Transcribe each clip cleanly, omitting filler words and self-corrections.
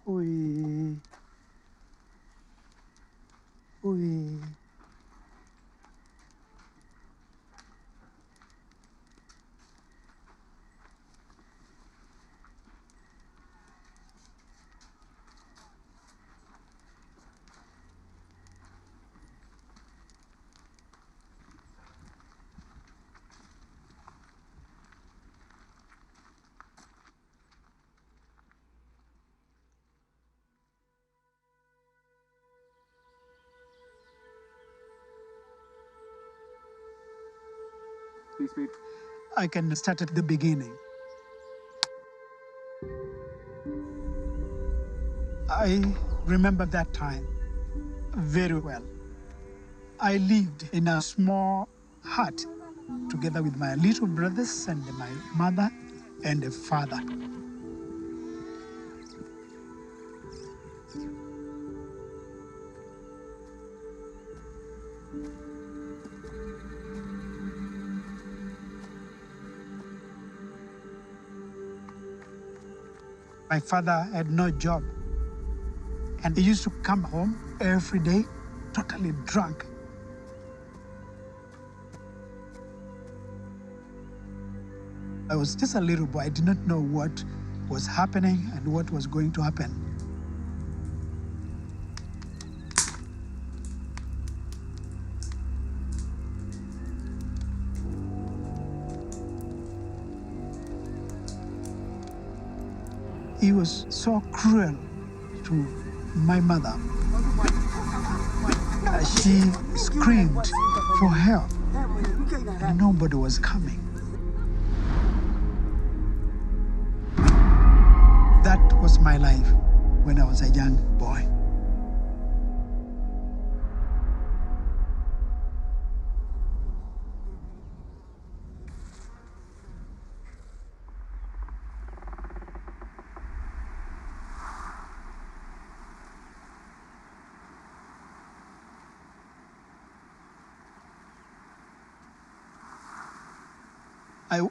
Ui. Ui. Please speak. I can start at the beginning. I remember that time very well. I lived in a small hut together with my little brothers and my mother and a father. My father had no job, and he used to come home every day totally drunk. I was just a little boy. I did not know what was happening and what was going to happen. He was so cruel to my mother. She screamed for help, and nobody was coming. That was my life when I was a young boy.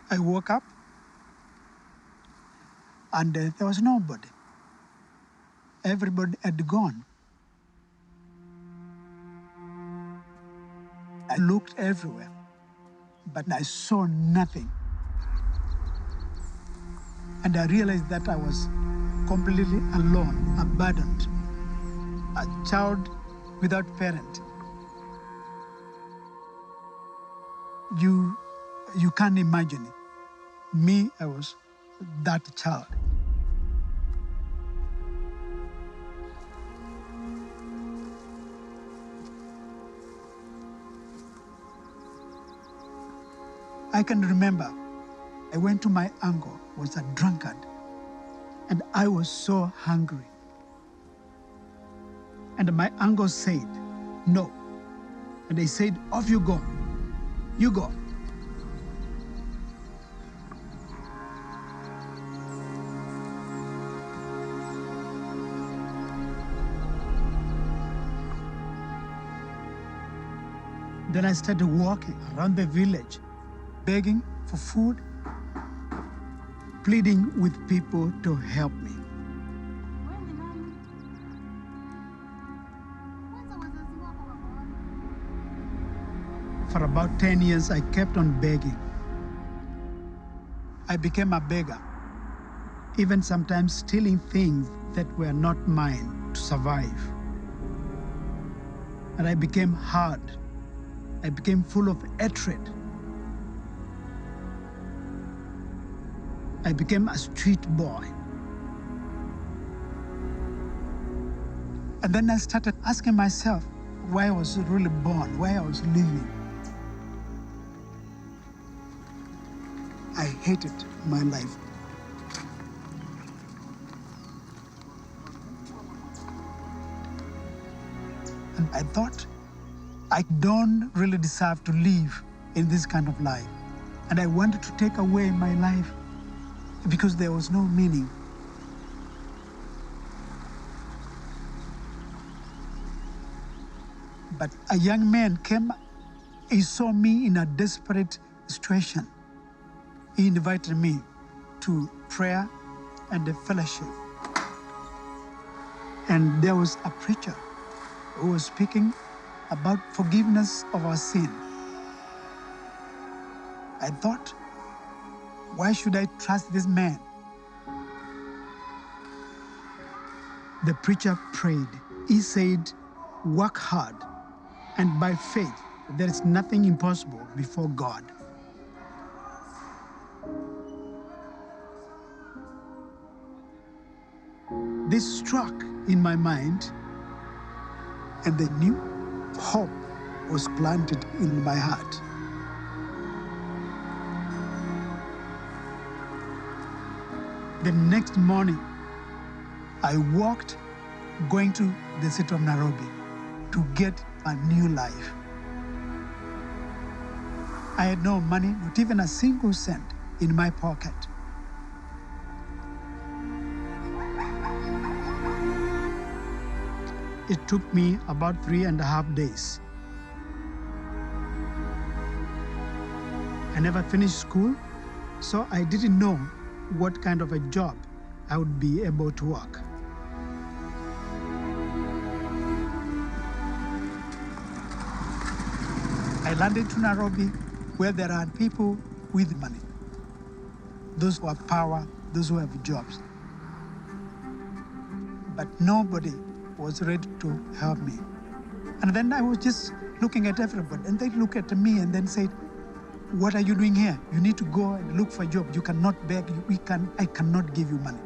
I woke up and there was nobody. Everybody had gone. I looked everywhere, but I saw nothing. And I realized that I was completely alone, abandoned, a child without parent. You can't imagine it. Me, I was that child. I can remember I went to my uncle, who was a drunkard, and I was so hungry. And my uncle said, no. And they said, off you go. You go. Then I started walking around the village, begging for food, pleading with people to help me. For about 10 years, I kept on begging. I became a beggar, even sometimes stealing things that were not mine to survive. And I became hard. I became full of hatred. I became a street boy. And then I started asking myself why I was really born, why I was living. I hated my life. And I thought, I don't really deserve to live in this kind of life. And I wanted to take away my life because there was no meaning. But a young man came, he saw me in a desperate situation. He invited me to prayer and a fellowship. And there was a preacher who was speaking about forgiveness of our sin. I thought, why should I trust this man? The preacher prayed. He said, work hard, and by faith, there is nothing impossible before God. This struck in my mind, and the new hope was planted in my heart. The next morning, I walked going to the city of Nairobi to get a new life. I had no money, not even a single cent in my pocket. It took me about 3.5 days. I never finished school, so I didn't know what kind of a job I would be able to work. I landed to Nairobi, where there are people with money, those who have power, those who have jobs. But nobody was ready to help me. And then I was just looking at everybody, and they look at me and then said, what are you doing here? You need to go and look for a job. You cannot beg. I cannot give you money.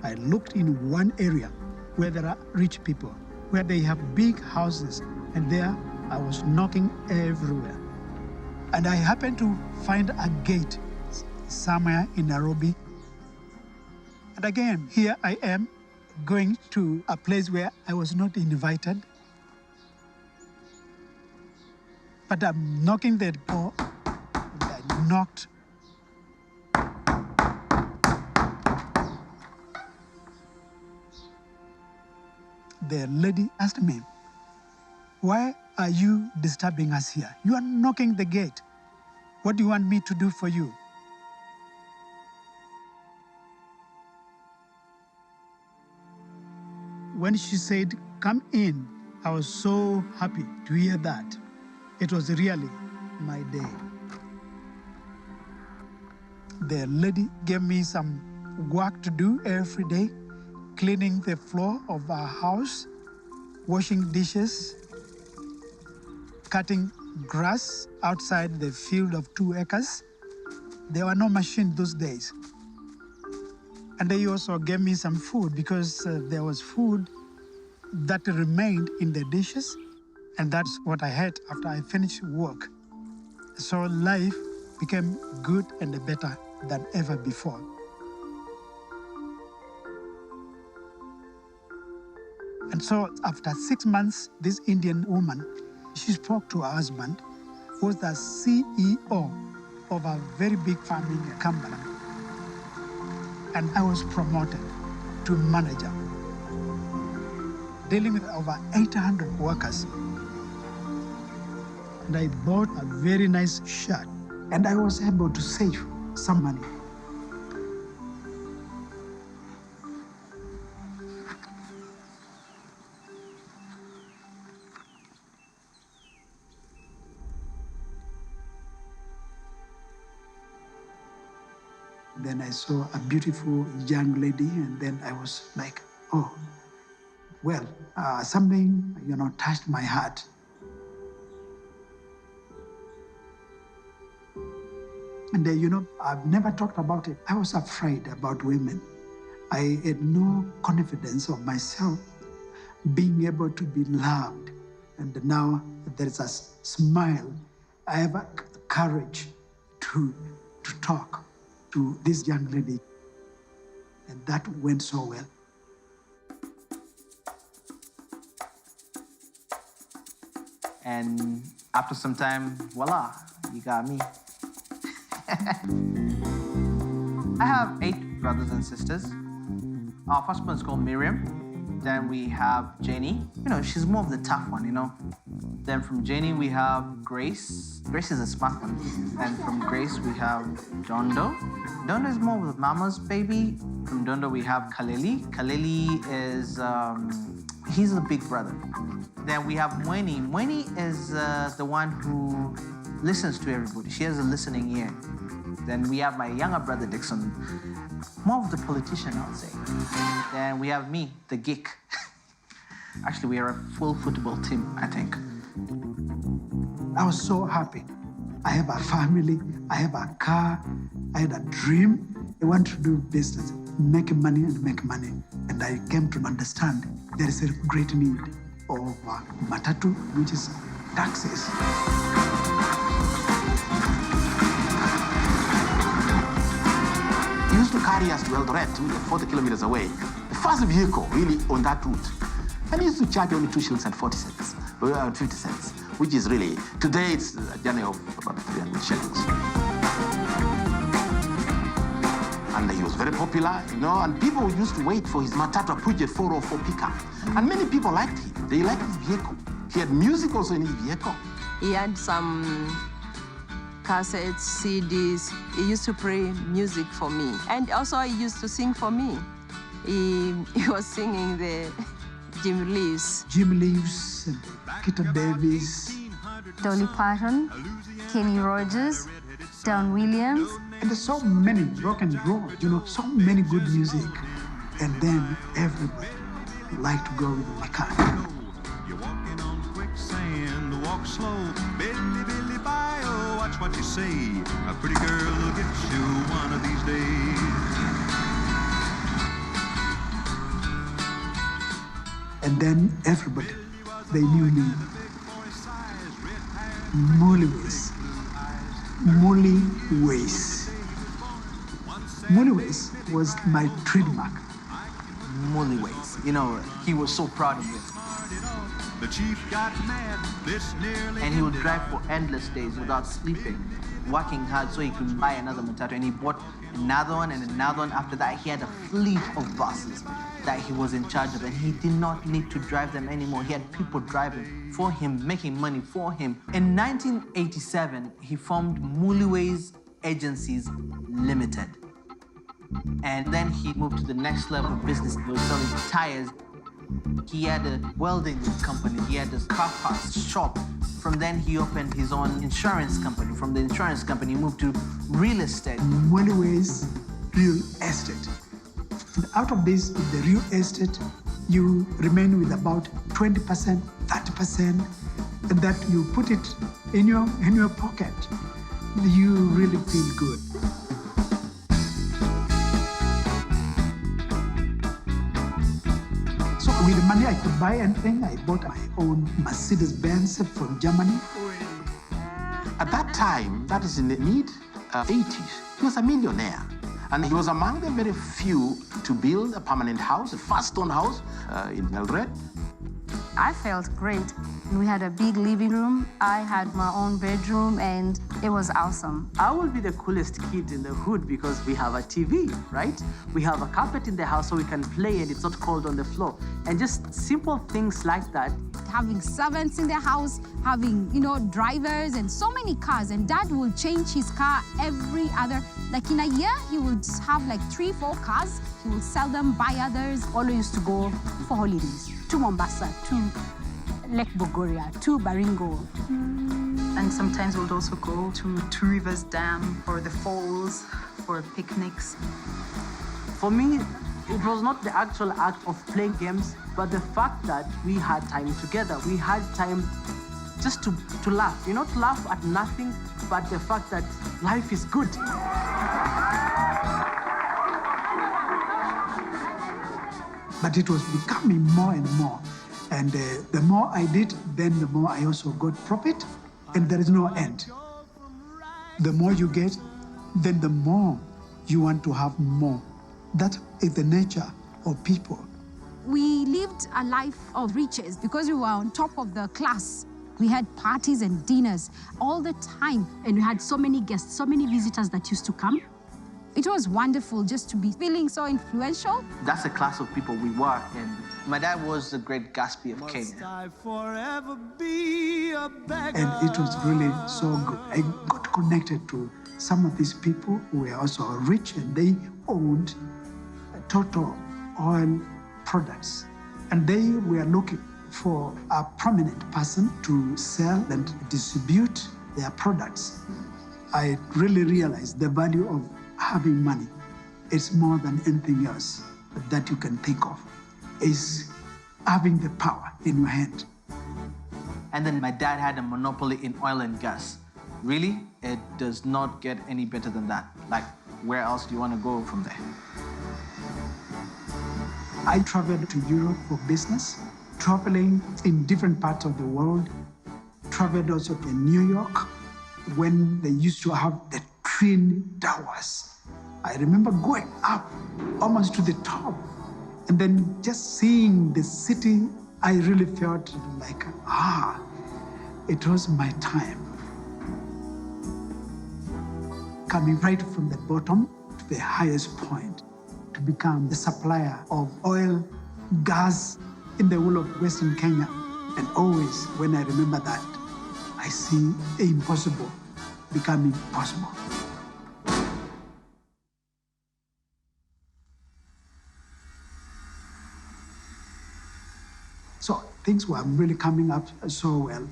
I looked in one area where there are rich people, where they have big houses, and there I was knocking everywhere. And I happened to find a gate somewhere in Nairobi. And again, here I am going to a place where I was not invited. But I'm knocking the door, and I knocked. The lady asked me, why are you disturbing us here? You are knocking the gate. What do you want me to do for you? When she said, come in, I was so happy to hear that. It was really my day. The lady gave me some work to do every day, cleaning the floor of our house, washing dishes, cutting grass outside the field of 2 acres. There were no machines those days. And they also gave me some food because there was food that remained in the dishes, and that's what I had after I finished work. So life became good and better than ever before. And so after 6 months, this Indian woman, she spoke to her husband, who was the CEO of a very big farming company. And I was promoted to manager, dealing with over 800 workers. And I bought a very nice shirt, and I was able to save some money. Then I saw a beautiful young lady, and then I was like, oh, well, something, touched my heart. And I've never talked about it. I was afraid about women. I had no confidence of myself being able to be loved. And now there's a smile. I have a courage to talk to this young lady. And that went so well. And after some time, voila, you got me. I have 8 brothers and sisters. Our first one is called Miriam. Then we have Janie. You know, she's more of the tough one, you know. Then from Janie, we have Grace. Grace is a smart one. And from Grace, we have Dondo. Dondo is more of the mama's baby. From Dondo, we have Kaleli. Kaleli is, he's the big brother. Then we have Mweni. Mweni is the one who listens to everybody. She has a listening ear. Then we have my younger brother, Dixon. More of the politician, I would say. Then we have me, the geek. Actually, we are a full football team, I think. I was so happy. I have a family, I have a car, I had a dream. I want to do business, make money and make money. And I came to understand there is a great need of matatu, which is taxis. He used to carry us to Eldoret, 40 kilometers away. The first vehicle, really, on that route. And he used to charge only 2 shillings and 40 cents, 50 cents, which is really, today it's a journey of about 300 shillings. And he was very popular, you know, and people used to wait for his matatu Puget 404 pickup. And many people liked him. They liked his vehicle. He had music also in his vehicle. He had some cassettes, CDs. He used to play music for me. And also he used to sing for me. He was singing the Jim Leaves. Jim Leaves, and Kita Davis. Dolly Parton, Kenny Rogers, Don Williams. And there's so many rock and roll, you know, so many good music. And then everybody liked to go with the car. You're walking on quicksand, walk slow. Billy, Billy, bio, watch what you say. A pretty girl will get you one of these days. And then everybody, they knew me. Mullyways. Mullyways. Mullyways was my trademark. Mullyways. You know, he was so proud of it. The chief got mad, this nearly. And he would drive for endless days without sleeping, working hard so he could buy another matatu. And he bought another one and another one. After that, he had a fleet of buses that he was in charge of, and he did not need to drive them anymore. He had people driving for him, making money for him. In 1987, he formed Mullyways Agencies Limited. And then he moved to the next level of business. He was selling tires. He had a welding company. He had a car parts shop. From then, he opened his own insurance company. From the insurance company, he moved to real estate. Mullyways Real Estate. And out of this, the real estate, you remain with about 20%, 30%, and that you put it in your pocket. You really feel good. So with the money I could buy anything, I bought my own Mercedes-Benz from Germany. At that time, that is in the mid-80s, he was a millionaire. And he was among the very few to build a permanent house, a first stone house in Eldoret. I felt great. We had a big living room. I had my own bedroom, and it was awesome. I will be the coolest kid in the hood because we have a TV, right? We have a carpet in the house so we can play and it's not cold on the floor. And just simple things like that. Having servants in the house, having, drivers and so many cars. And Dad will change his car every other, like in a year, he would have like 3-4 cars. He will sell them, buy others. Always used to go for holidays to Mombasa, to Lake Bogoria, to Baringo. And sometimes we'll also go to Two Rivers Dam or the falls for picnics. For me, it was not the actual act of playing games, but the fact that we had time together. We had time just to laugh, to laugh at nothing, but the fact that life is good. But it was becoming more and more. And the more I did, then the more I also got profit, and there is no end. The more you get, then the more you want to have more. That is the nature of people. We lived a life of riches because we were on top of the class. We had parties and dinners all the time, and we had so many guests, so many visitors that used to come. It was wonderful just to be feeling so influential. That's the class of people we were, and My dad was the great Gatsby of Kenya. And it was really so good. I got connected to some of these people who were also rich, and they owned total oil products. And they were looking for a prominent person to sell and distribute their products. I really realized the value of having money. It's more than anything else that you can think of. Is having the power in your hand. And then my dad had a monopoly in oil and gas. Really, it does not get any better than that. Like, where else do you want to go from there? I traveled to Europe for business, traveling in different parts of the world, traveled also to New York when they used to have the Twin Towers. I remember going up almost to the top, and then just seeing the city, I really felt like, it was my time. Coming right from the bottom to the highest point to become the supplier of oil, gas in the whole of Western Kenya. And always, when I remember that, I see the impossible becoming possible. So things were really coming up so well.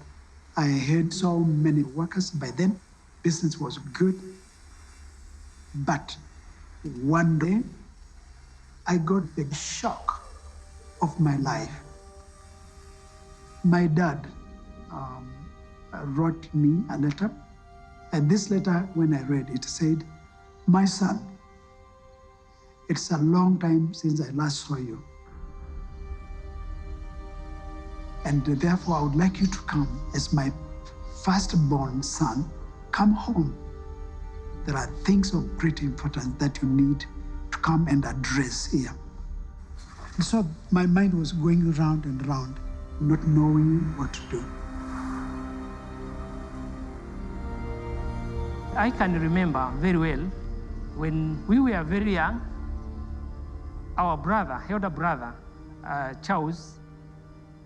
I had so many workers by then. Business was good. But one day, I got the shock of my life. My dad wrote me a letter. And this letter, when I read it, said, "My son, it's a long time since I last saw you. And therefore, I would like you to come as my firstborn son. Come home. There are things of great importance that you need to come and address here." And so my mind was going round and round, not knowing what to do. I can remember very well when we were very young, our brother, elder brother, Charles,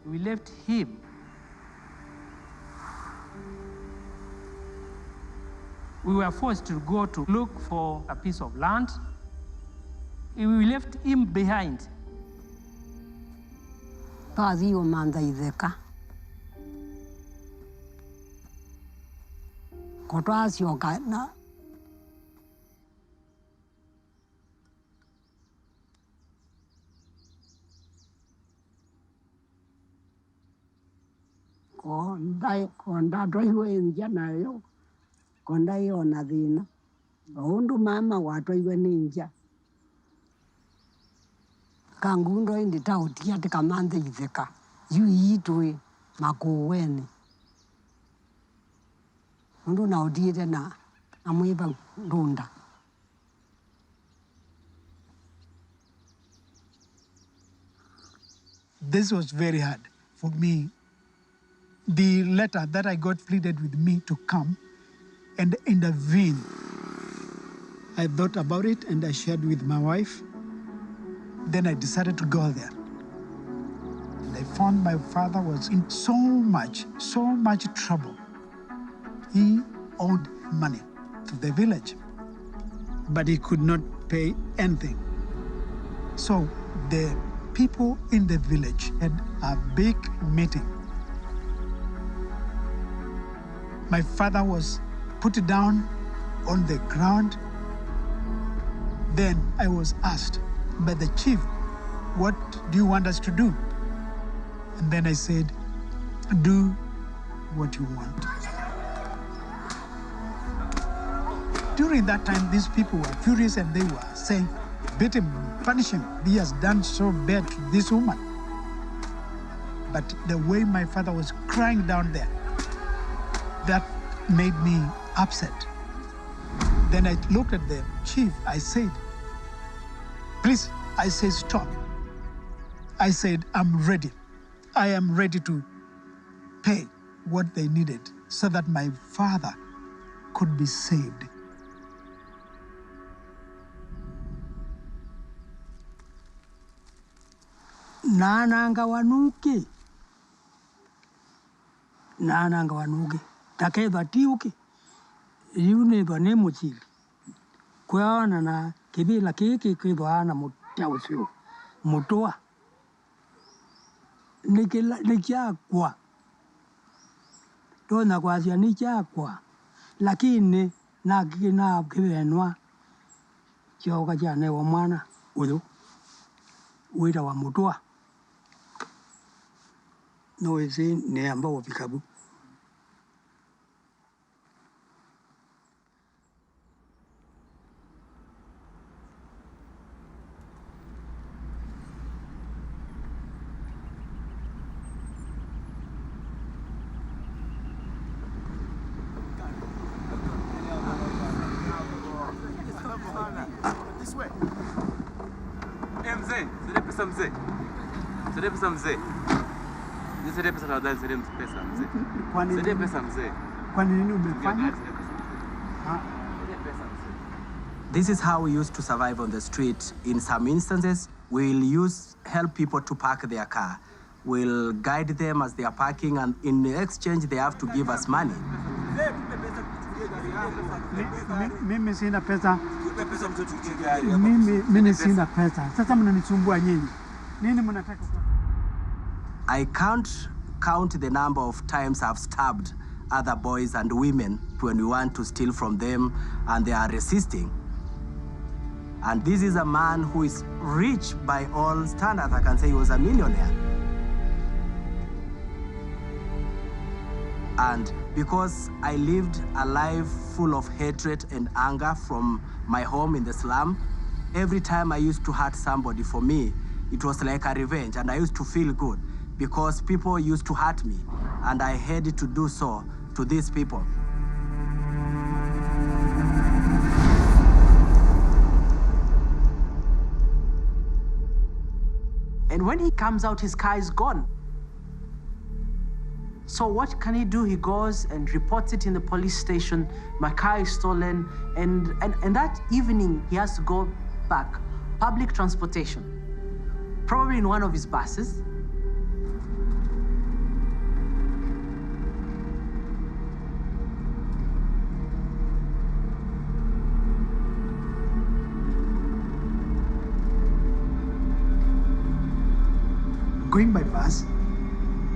we left him. We were forced to go to look for a piece of land. We left him behind. Pazi o manda ideka. Kotwasi o kana. Konda doi wenja nayo. Konda yo nadina. Undu mama watwa iwe ninja. Kangundo indi tautia te kamande ideka. Yu itwe makuweni. Undu na udire na amwiba runda. This was very hard for me. The letter that I got pleaded with me to come and intervene. I thought about it and I shared with my wife. Then I decided to go there. And I found my father was in so much trouble. He owed money to the village, but he could not pay anything. So the people in the village had a big meeting. My father was put down on the ground. Then I was asked by the chief, "What do you want us to do?" And then I said, "Do what you want." During that time, these people were furious and they were saying, "Beat him, punish him. He has done so bad to this woman." But the way my father was crying down there, that made me upset. Then I looked at the chief. I said, "Please," I said, "stop." I said, "I'm ready. I am ready to pay what they needed so that my father could be saved." nananga wanuki takethwa tiuki riu nithwa ni muchili kweona na kithila kiki kwithwa na mutia ucio mutwa nikiakwa tona kwacia nikiakwa lakini na kivenwa kioka kyanewa mwana uyu witawa mutwa no isi ni ambao vikabu mzee, zile pesa mzee. Zile pesa mzee. Zile pesa tafadhali, zile pesa mzee. Zile pesa mzee. Kwa nini umefanya? This is how we used to survive on the street. In some instances, we'll help people to park their car. We'll guide them as they are parking, and in exchange, they have to give us money. Mimi sina pesa. Mimi sina pesa. Sasa mnanisumbua nyinyi. Nini mnataka? I can't count the number of times I've stabbed other boys and women when we want to steal from them and they are resisting. And this is a man who is rich by all standards. I can say he was a millionaire. And because I lived a life full of hatred and anger from my home in the slum, every time I used to hurt somebody, for me, it was like a revenge, and I used to feel good because people used to hurt me, and I had to do so to these people. And when he comes out, his car is gone. So what can he do? He goes and reports it in the police station. My car is stolen. And that evening, he has to go back. Public transportation. Probably in one of his buses. Going by bus,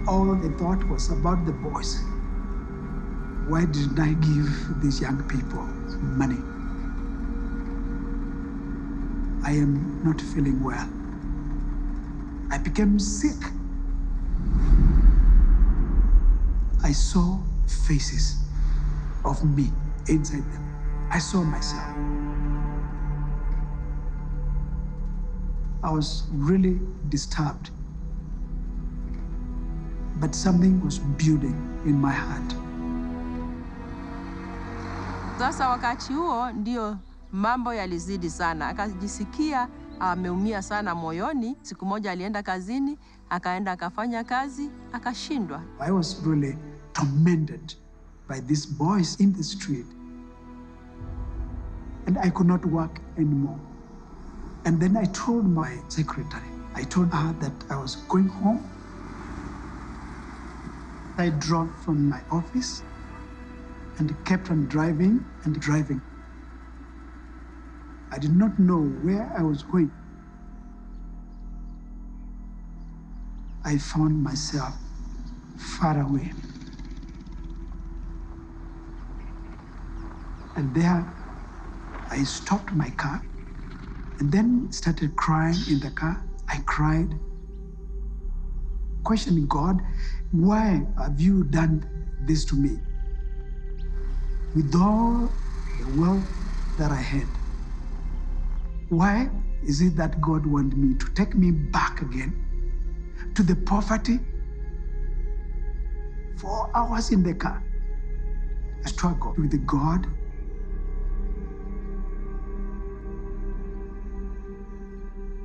all the thought was about the boys. Why didn't I give these young people money? I am not feeling well. I became sick. I saw faces of me inside them. I saw myself. I was really disturbed. But something was building in my heart. Sasa wakati huo ndio mambo yalizidi sana. Akajisikia ameumia sana moyoni. Siku moja alienda kazini, akaenda akafanya kazi, akashindwa. I was really tormented by these boys in the street. And I could not work anymore. And then I told my secretary, I told her that I was going home. I drove from my office and kept on driving and driving. I did not know where I was going. I found myself far away. And there, I stopped my car and then started crying in the car. I cried, questioning God, why have you done this to me? With all the wealth that I had, why is it that God wanted me to take me back again to the poverty? 4 hours in the car, I struggled with God.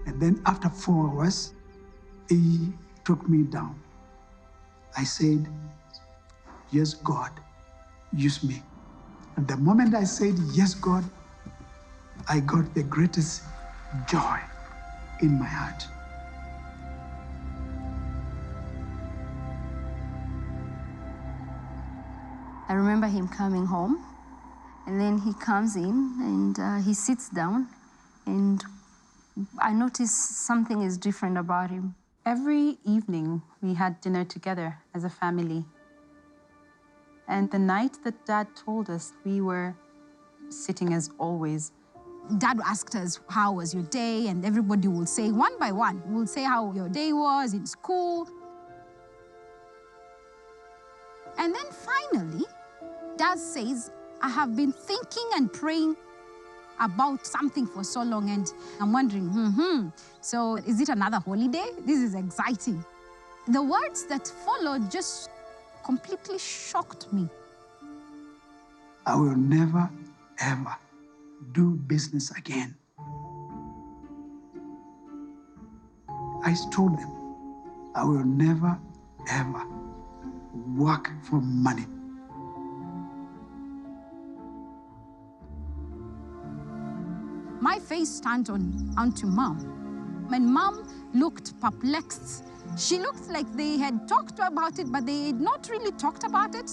And then after 4 hours, He took me down. I said, yes, God, use me. And the moment I said, yes, God, I got the greatest joy in my heart. I remember him coming home, and then he comes in and he sits down, and I noticed something is different about him. Every evening, we had dinner together as a family. And the night that Dad told us, we were sitting as always. Dad asked us, how was your day? And everybody will say, one by one, will say how your day was in school. And then finally, Dad says, I have been thinking and praying about something for so long, and I'm wondering, so is it another holiday? This is exciting. The words that followed just completely shocked me. I will never, ever do business again. I told them, I will never, ever work for money. My face turned onto Mom, and Mom looked perplexed. She looked like they had talked about it, but they had not really talked about it.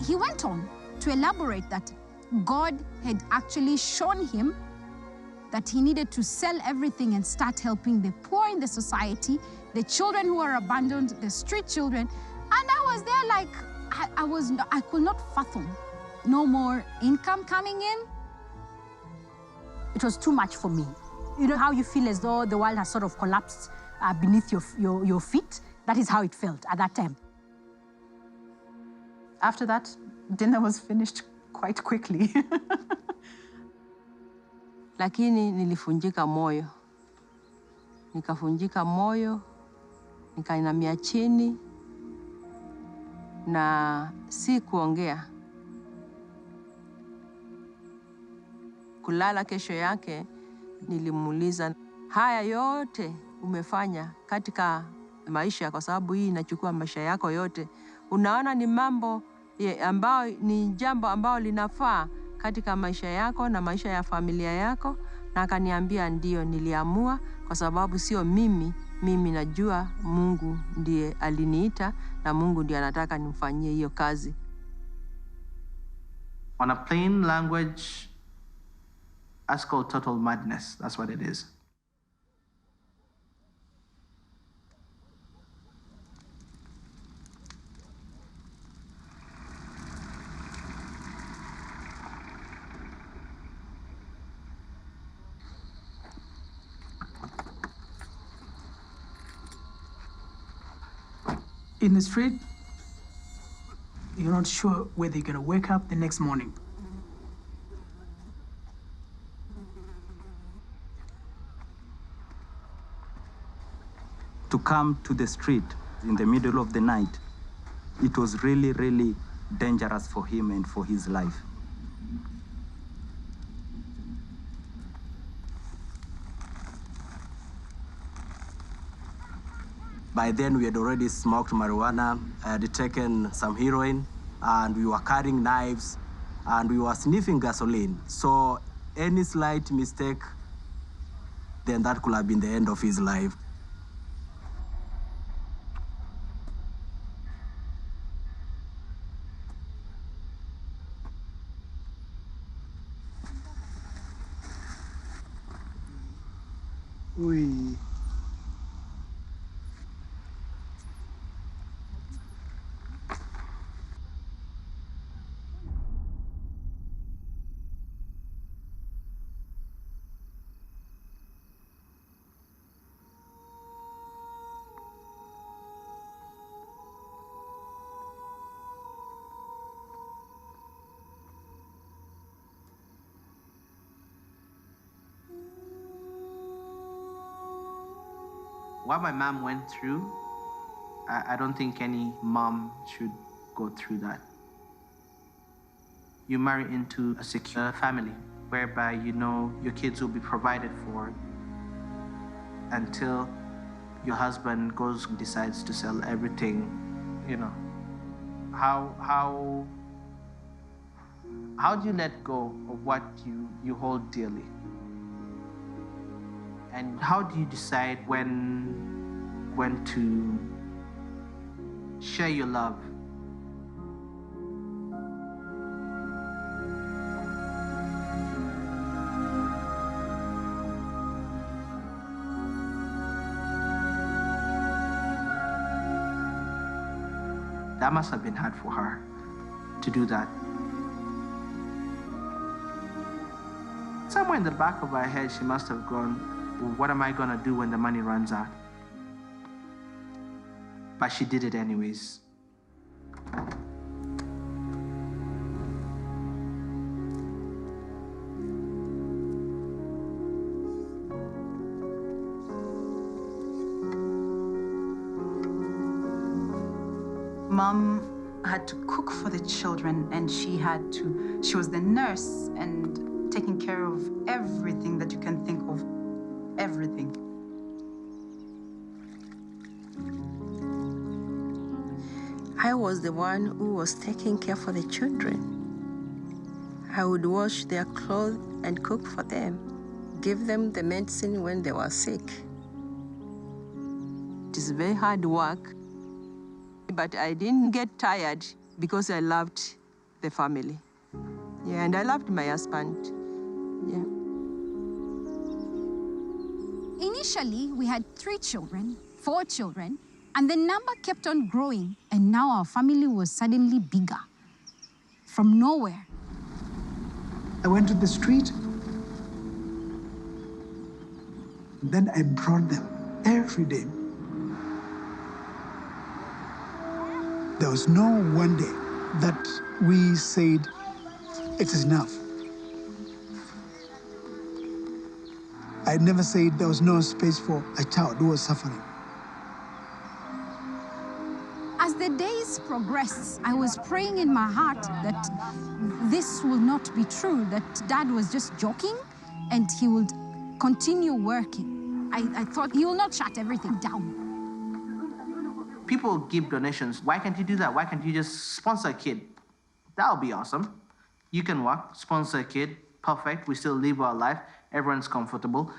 He went on to elaborate that God had actually shown him that he needed to sell everything and start helping the poor in the society, the children who are abandoned, the street children. And I was there like, I could not fathom. No more income coming in. It was too much for me. You know how you feel as though the world has sort of collapsed beneath your feet? That is how it felt at that time. After that, dinner was finished quite quickly. Lakini nilifunjika moyo. Nikafunjika moyo, nikainamia chini, na si kuongea. Kulala kesho yake, nilimuuliza, haya yote umefanya katika maisha, kwa sababu hii inachukua maisha yako yote. Unaona ni mambo ambao ni jambo ambao linafaa katika maisha yako na maisha ya familia yako? Na akaniambia ndio, niliamua kwa sababu sio mimi najua Mungu ndiye aliniita na Mungu ndiye anataka nimfanyie hiyo kazi. On a plain language, that's called total madness. That's what it is. In the street, you're not sure whether you're gonna wake up the next morning. To come to the street in the middle of the night, it was really, really dangerous for him and for his life. By then, we had already smoked marijuana, I had taken some heroin, and we were carrying knives, and we were sniffing gasoline. So any slight mistake, then that could have been the end of his life. We What my mom went through, I don't think any mom should go through that. You marry into a secure family whereby you know your kids will be provided for until your husband goes and decides to sell everything. You know, how do you let go of what you hold dearly? And how do you decide when to Share your love. That must have been hard for her to do that. Somewhere in the back of her head, she must have gone, well, what am I gonna do when the money runs out? But she did it anyways. Mom had to cook for the children, and she was the nurse and taking care of everything that you can think of, everything. I was the one who was taking care for the children. I would wash their clothes and cook for them, give them the medicine when they were sick. It is very hard work, but I didn't get tired because I loved the family. Yeah, and I loved my husband. Yeah. Initially, we had 3 children, 4 children, and the number kept on growing, and now our family was suddenly bigger. From nowhere. I went to the street, then I brought them every day. There was no one day that we said, it is enough. I never said there was no space for a child who was suffering. As the days progressed, I was praying in my heart that this will not be true, that Dad was just joking and he would continue working. I thought he will not shut everything down. People give donations. Why can't you do that? Why can't you just sponsor a kid? That'll be awesome. You can work, sponsor a kid, perfect. We still live our life. Everyone's comfortable.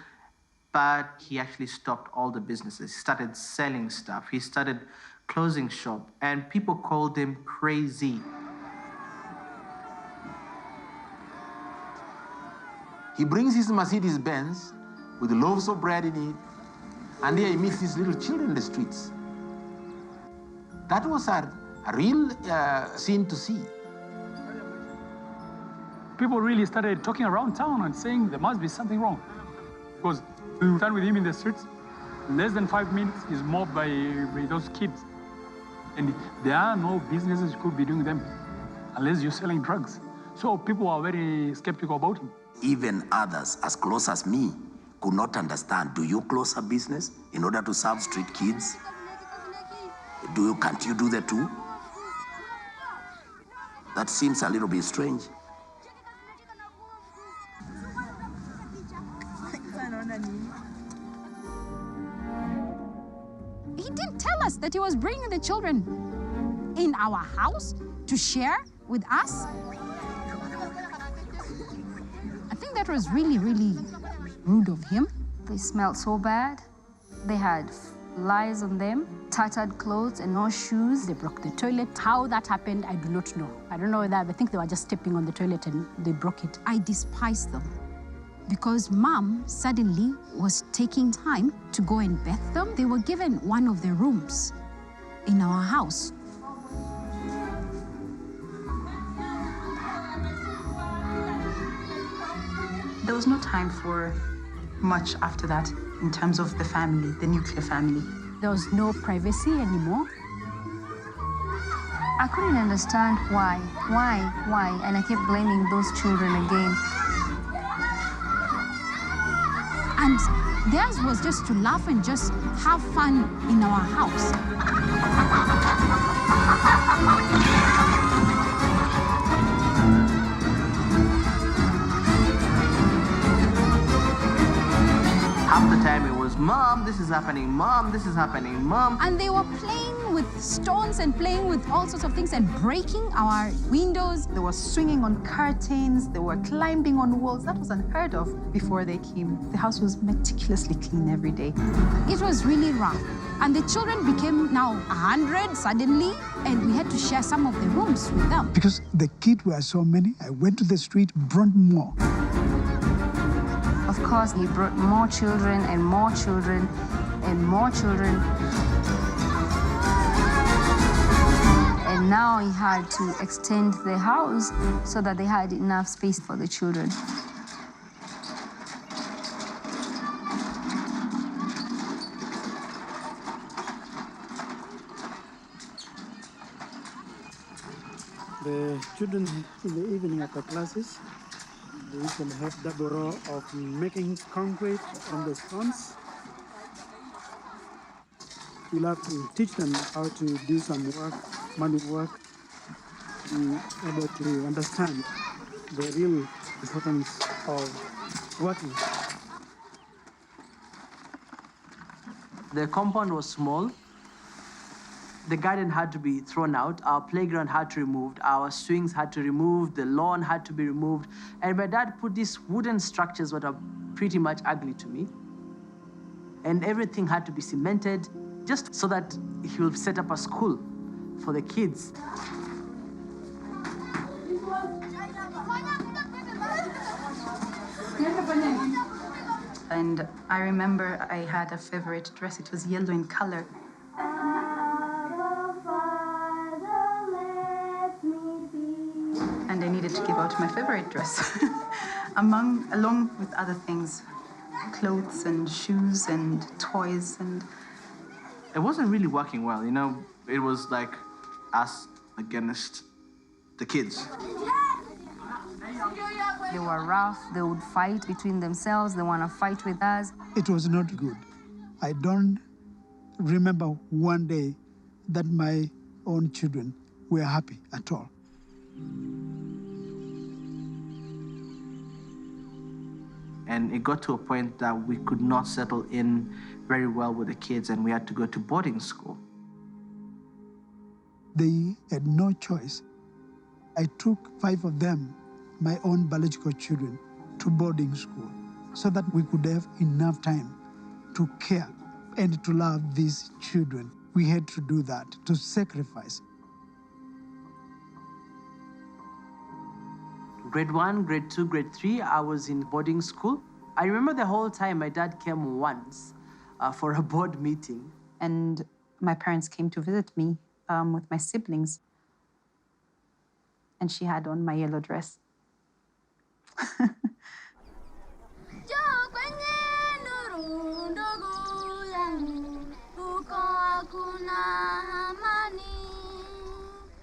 But he actually stopped all the businesses. He started selling stuff. He started closing shop, and people called him crazy. He brings his Mercedes Benz with loaves of bread in it, and there he meets these little children in the streets. That was a real scene to see. People really started talking around town and saying there must be something wrong. Because we stand with him in the streets, less than 5 minutes, he's mobbed by those kids. And there are no businesses you could be doing them unless you're selling drugs. So people are very skeptical about him. Even others as close as me could not understand. Do you close a business in order to serve street kids? Can't you do that too? That seems a little bit strange. He didn't tell us that he was bringing the children in our house to share with us. I think that was really, really rude of him. They smelled so bad. They had lies on them, tattered clothes and no shoes. They broke the toilet. How that happened, I do not know. I don't know whether, I think they were just stepping on the toilet and they broke it. I despised them because Mom suddenly was taking time to go and bath them. They were given one of the rooms in our house. There was no time for much after that in terms of the family, the nuclear family. There was no privacy anymore. I couldn't understand why, and I kept blaming those children again. And theirs was just to laugh and just have fun in our house. Half the time it was, Mom, this is happening, Mom, this is happening, Mom. And they were playing with stones and playing with all sorts of things and breaking our windows. They were swinging on curtains, they were climbing on walls. That was unheard of before they came. The house was meticulously clean every day. It was really rough. And the children became now 100 suddenly, and we had to share some of the rooms with them. Because the kids were so many, I went to the street, brought more. Of course, he brought more children and more children and more children. And now he had to extend the house so that they had enough space for the children. The children in the evening after classes, they usually have double row of making concrete from the stones. We'll have to teach them how to do some work, manual work, to be able to understand the real importance of working. The compound was small. The garden had to be thrown out. Our playground had to be removed. Our swings had to be removed. The lawn had to be removed. And my dad put these wooden structures that are pretty much ugly to me. And everything had to be cemented just so that he will set up a school for the kids. And I remember I had a favorite dress. It was yellow in color. And I needed to give out my favorite dress, along with other things, clothes and shoes and toys. And it wasn't really working well, you know. It was like us against the kids. They were rough, they would fight between themselves, they want to fight with us. It was not good. I don't remember one day that my own children were happy at all. And it got to a point that we could not settle in very well with the kids, and we had to go to boarding school. They had no choice. I took 5 of them, my own biological children, to boarding school so that we could have enough time to care and to love these children. We had to do that, to sacrifice. Grade 1, grade 2, grade 3, I was in boarding school. I remember the whole time my dad came once for a board meeting. And my parents came to visit me with my siblings. And she had on my yellow dress.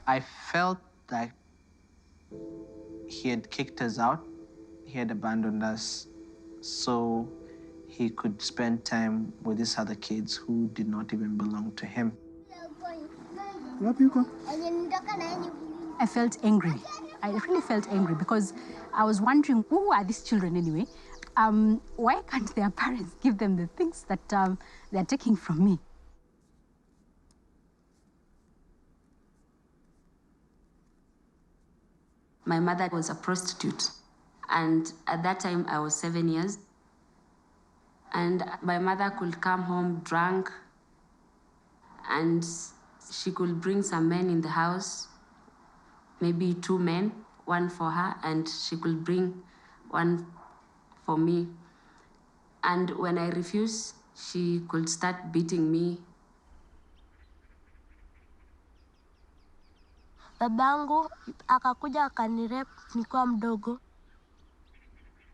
I felt like he had kicked us out. He had abandoned us so he could spend time with these other kids who did not even belong to him. I felt angry. I really felt angry because I was wondering, who are these children anyway? Why can't their parents give them the things that they're taking from me? My mother was a prostitute, and at that time I was 7 years. And my mother could come home drunk, and she could bring some men in the house, maybe 2 men, 1 for her, and she could bring 1 for me. And when I refused, she could start beating me. Babangu akakuja akanirep nikiwa mdogo.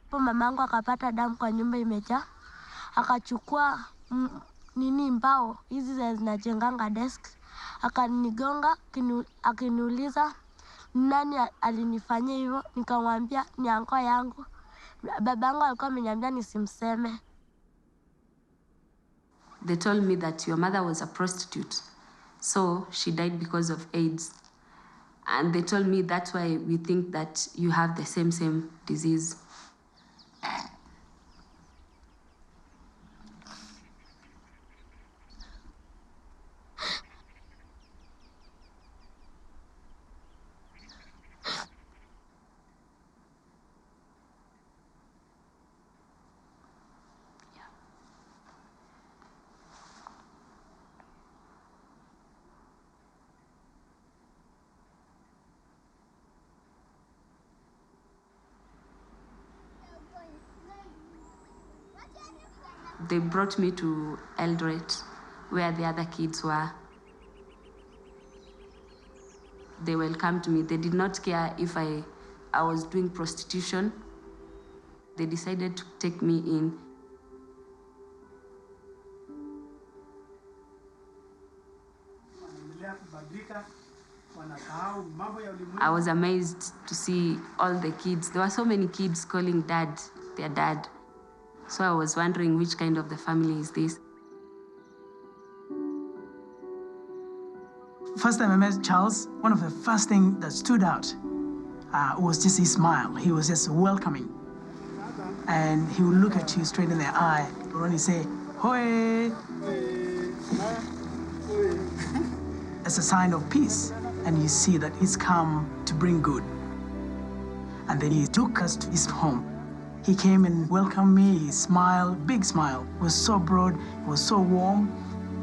Hapo mamangu akapata damu kwa nyumba imejaa. Akachukua mbao hizi zinajenganga desk. Akanigonga akiniuliza nani alinifanyia hivyo. Nikamwambia ni anko yangu. Babangu alikuwa ameniambia nisimseme. They told me that your mother was a prostitute, so she died because of AIDS. And they told me that's why we think that you have the same disease. They brought me to Eldoret, where the other kids were. They welcomed me. They did not care if I was doing prostitution. They decided to take me in. I was amazed to see all the kids. There were so many kids calling dad, their dad. So I was wondering which kind of the family is this. First time I met Charles, one of the first things that stood out was just his smile. He was just welcoming. And he would look at you straight in the eye and only say, "Hoi!" As a sign of peace. And you see that he's come to bring good. And then he took us to his home. He came and welcomed me. He smiled, big smile. It was so broad, it was so warm.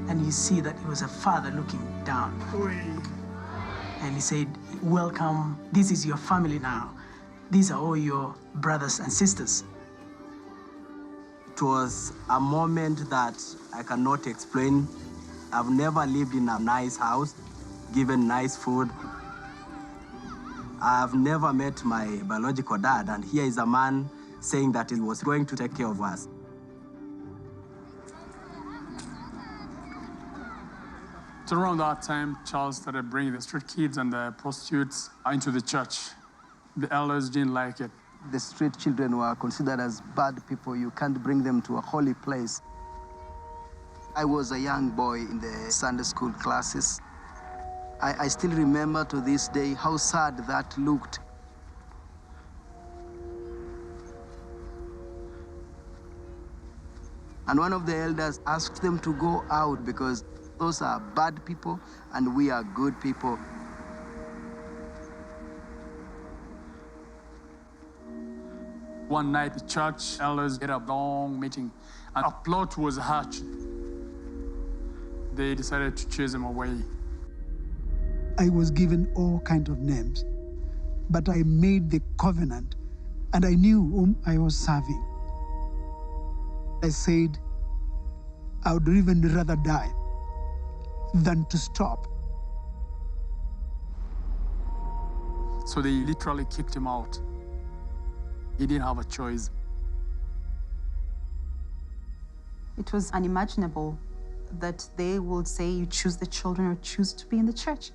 And you see that he was a father looking down. And he said, "Welcome, this is your family now. These are all your brothers and sisters." It was a moment that I cannot explain. I've never lived in a nice house, given nice food. I've never met my biological dad, and here is a man saying that he was going to take care of us. So around that time, Charles started bringing the street kids and the prostitutes into the church. The elders didn't like it. The street children were considered as bad people. You can't bring them to a holy place. I was a young boy in the Sunday school classes. I still remember to this day how sad that looked. And one of the elders asked them to go out because those are bad people and we are good people. One night, the church elders had a long meeting, and a plot was hatched. They decided to chase him away. I was given all kinds of names, but I made the covenant, and I knew whom I was serving. I said, I would even rather die than to stop. So they literally kicked him out. He didn't have a choice. It was unimaginable that they would say you choose the children or choose to be in the church.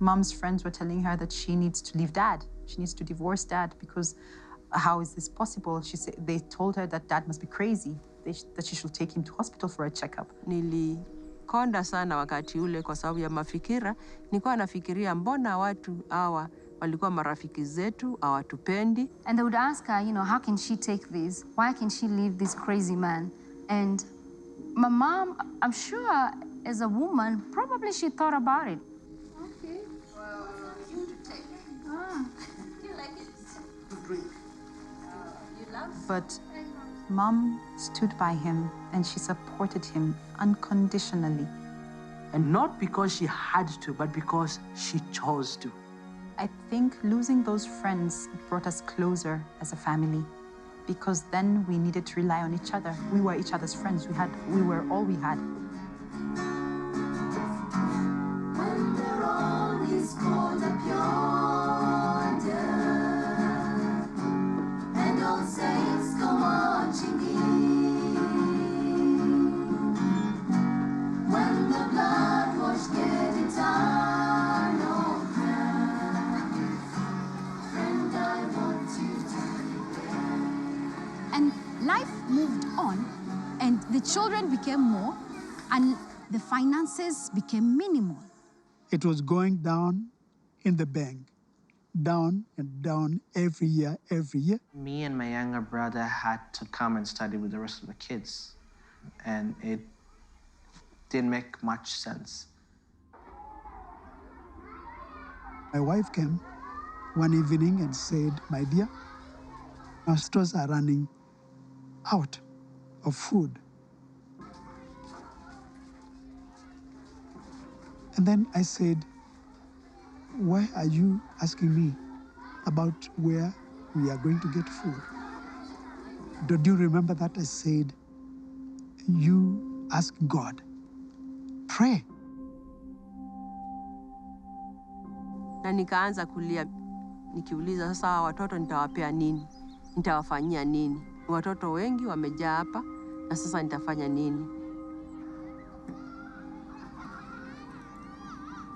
Mom's friends were telling her that she needs to leave dad. She needs to divorce dad because how is this possible? They told her that dad must be crazy, that she should take him to hospital for a checkup. Nilikonda sana wakati ule kwa sababu ya mafikira. Nilikuwa nafikiria mbona watu hawa walikuwa marafiki zetu, hawatupendi. And they would ask her, how can she take this? Why can she leave this crazy man? And my mom, I'm sure as a woman, probably she thought about it. Okay. Well, you to take. You like it? To drink. You love it? But Mom stood by him and she supported him unconditionally. And not because she had to, but because she chose to. I think losing those friends brought us closer as a family because then we needed to rely on each other. We were each other's friends. We were all we had. When the road is cold up yonder and old saints go marching in, when the blood was getting tired, oh friend, I want you to begin. And life moved on, and the children became more, and the finances became minimal. It was going down in the bank, down and down every year, every year. Me and my younger brother had to come and study with the rest of the kids, and it didn't make much sense. My wife came one evening and said, "My dear, our stores are running out of food." And then I said, "Why are you asking me about where we are going to get food? Don't you remember that I said you ask God. Pray. Na nikaanza kulia nikiuliza sasa watoto nitawapea nini? Nitawafanyia nini? Watoto wengi wamejaa hapa na sasa nitafanya nini?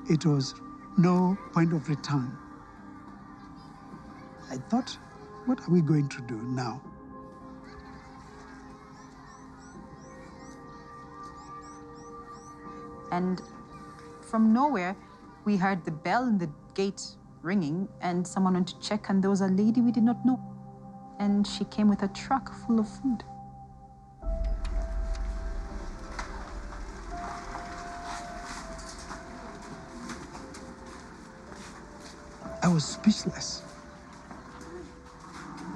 It was no point of return. I thought, what are we going to do now? And from nowhere, we heard the bell in the gate ringing, and someone went to check, and there was a lady we did not know. And she came with a truck full of food. I was speechless.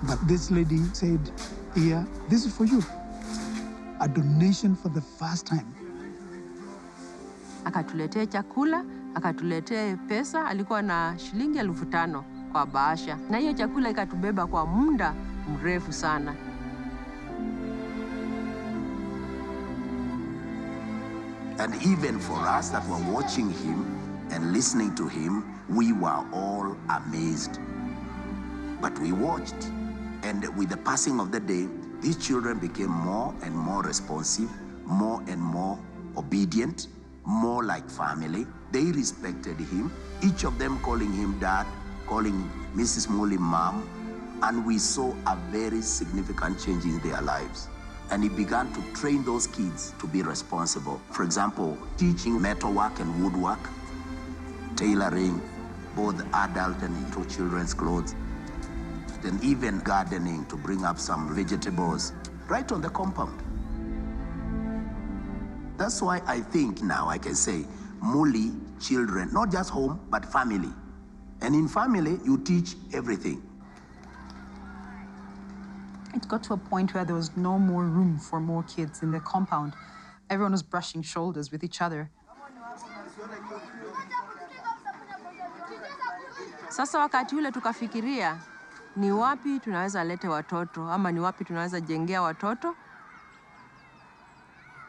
But this lady said, "Here, this is for you. A donation for the first time." Akatuletea chakula, akatuletea pesa, alikuwa na shilingi 5,000 kwa bahasha. Na hiyo chakula ikatubeba kwa muda mrefu sana. And even for us that were watching him and listening to him, we were all amazed. But we watched, and with the passing of the day, these children became more and more responsive, more and more obedient, more like family. They respected him, each of them calling him dad, calling Mrs. Muli mom, and we saw a very significant change in their lives. And he began to train those kids to be responsible. For example, teaching metalwork and woodwork, tailoring, both adult and little children's clothes, then even gardening to bring up some vegetables right on the compound. That's why I think now I can say Muli children, not just home, but family. And in family, you teach everything. It got to a point where there was no more room for more kids in the compound. Everyone was brushing shoulders with each other. Sasa wakati ule tukafikiria, ni wapi tunaweza leta watoto, ama ni wapi tunaweza jengea watoto.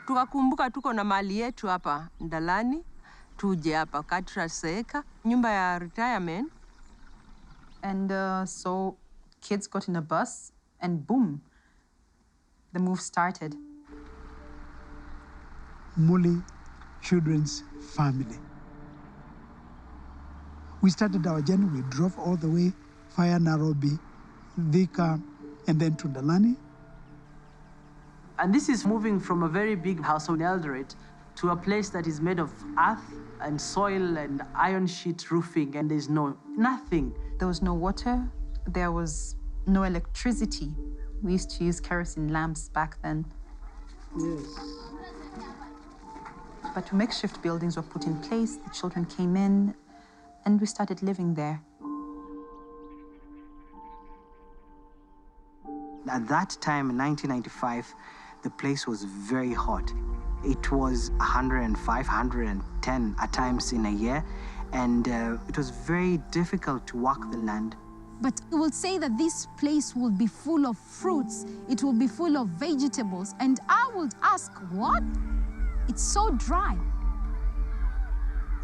Tukakumbuka tuko na mali yetu hapa Ndalani, tuje hapa wakati tunaseeka, nyumba ya retirement. And so kids got in a bus, and boom, the move started. Muli Children's Family. We started our journey. We drove all the way via Nairobi, Thika, and then to Ndalani. And this is moving from a very big house on Eldoret to a place that is made of earth and soil and iron sheet roofing, and there's nothing. There was no water, there was no electricity. We used to use kerosene lamps back then. Yes. But makeshift buildings were put in place, the children came in, and we started living there. At that time, in 1995, the place was very hot. It was 105, 110 at times in a year, and it was very difficult to walk the land. But we will say that this place will be full of fruits, it will be full of vegetables, and I would ask, what? It's so dry.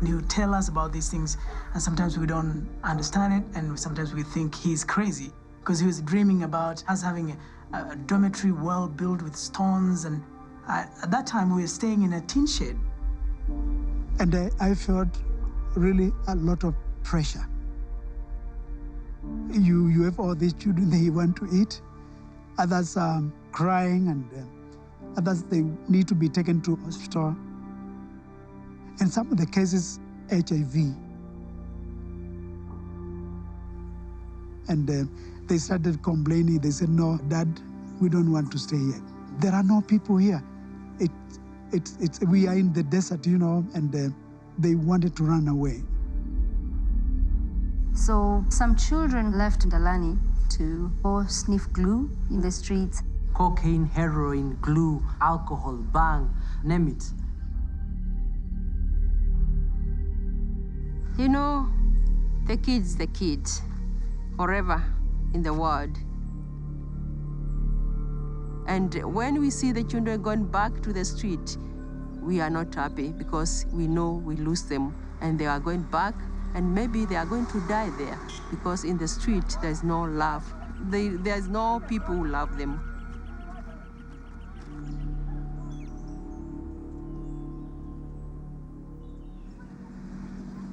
He would tell us about these things, and sometimes we don't understand it, and sometimes we think he's crazy, because he was dreaming about us having a dormitory well built with stones, and at that time we were staying in a tin shed. And I felt really a lot of pressure. You have all these children that you want to eat, others are crying, and others, they need to be taken to hospital. In some of the cases, HIV. And they started complaining. They said, "No, Dad, we don't want to stay here. There are no people here. We are in the desert, you know," and they wanted to run away. So some children left Ndalani to go sniff glue in the streets. Cocaine, heroin, glue, alcohol, bang, name it. You know, the kid's the kid, forever in the world. And when we see the children going back to the street, we are not happy because we know we lose them and they are going back and maybe they are going to die there because in the street there's no love. There's no people who love them.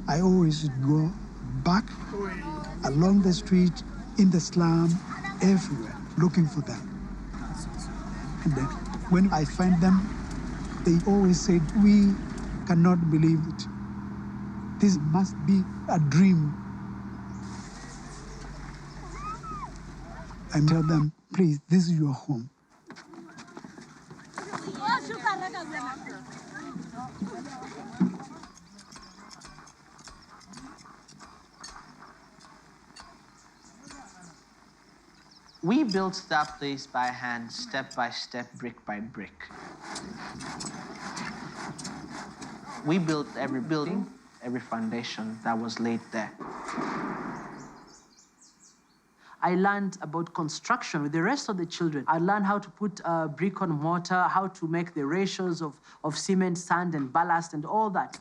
I always go back along the street, in the slum, everywhere, looking for them. And then when I find them, they always said, "We cannot believe it. This must be a dream." I tell them, "Please, this is your home." We built that place by hand, step by step, brick by brick. We built every building, every foundation that was laid there. I learned about construction with the rest of the children. I learned how to put brick on mortar, how to make the ratios of cement, sand, and ballast, and all that.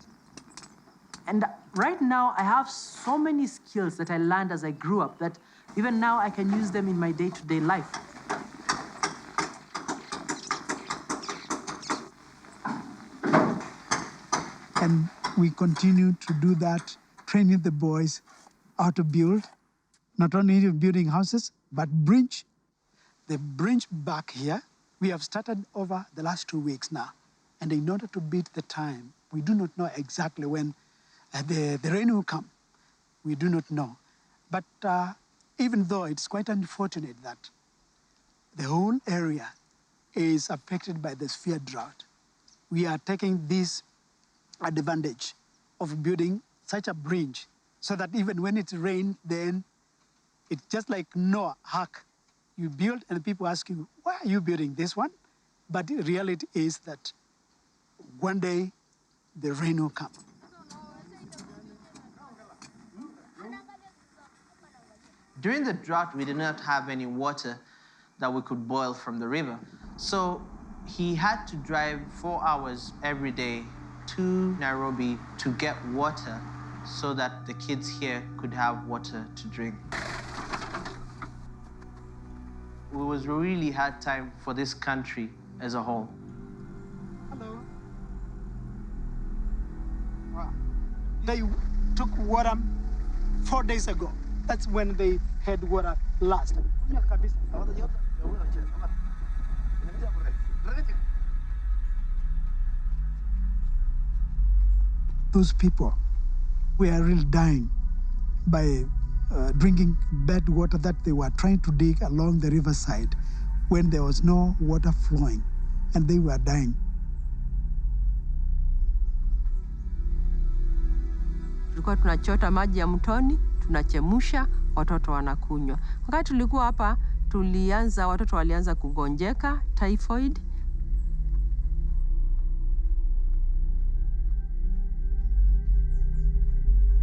And right now, I have so many skills that I learned as I grew up that even now I can use them in my day-to-day life. And we continue to do that, training the boys how to build, not only building houses, but bridge. The bridge back here, we have started over the last 2 weeks now. And in order to beat the time, we do not know exactly when the rain will come. We do not know. But even though it's quite unfortunate that the whole area is affected by the severe drought, we are taking this advantage of building such a bridge so that even when it rains, then it's just like Noah Ark. You build and people ask you, why are you building this one? But the reality is that one day the rain will come. During the drought, we did not have any water that we could boil from the river. So he had to drive 4 hours every day to Nairobi to get water so that the kids here could have water to drink. It was a really hard time for this country as a whole. Hello. Wow. They took water 4 days ago. That's when they had water last. Those people were really dying by drinking bad water that they were trying to dig along the riverside when there was no water flowing, and they were dying. Tulikuwa tunachota maji ya mtoni, tunachemsha, watoto wanakunywa. Wakati tulikuwa hapa, watoto walianza kugonjeka, typhoid.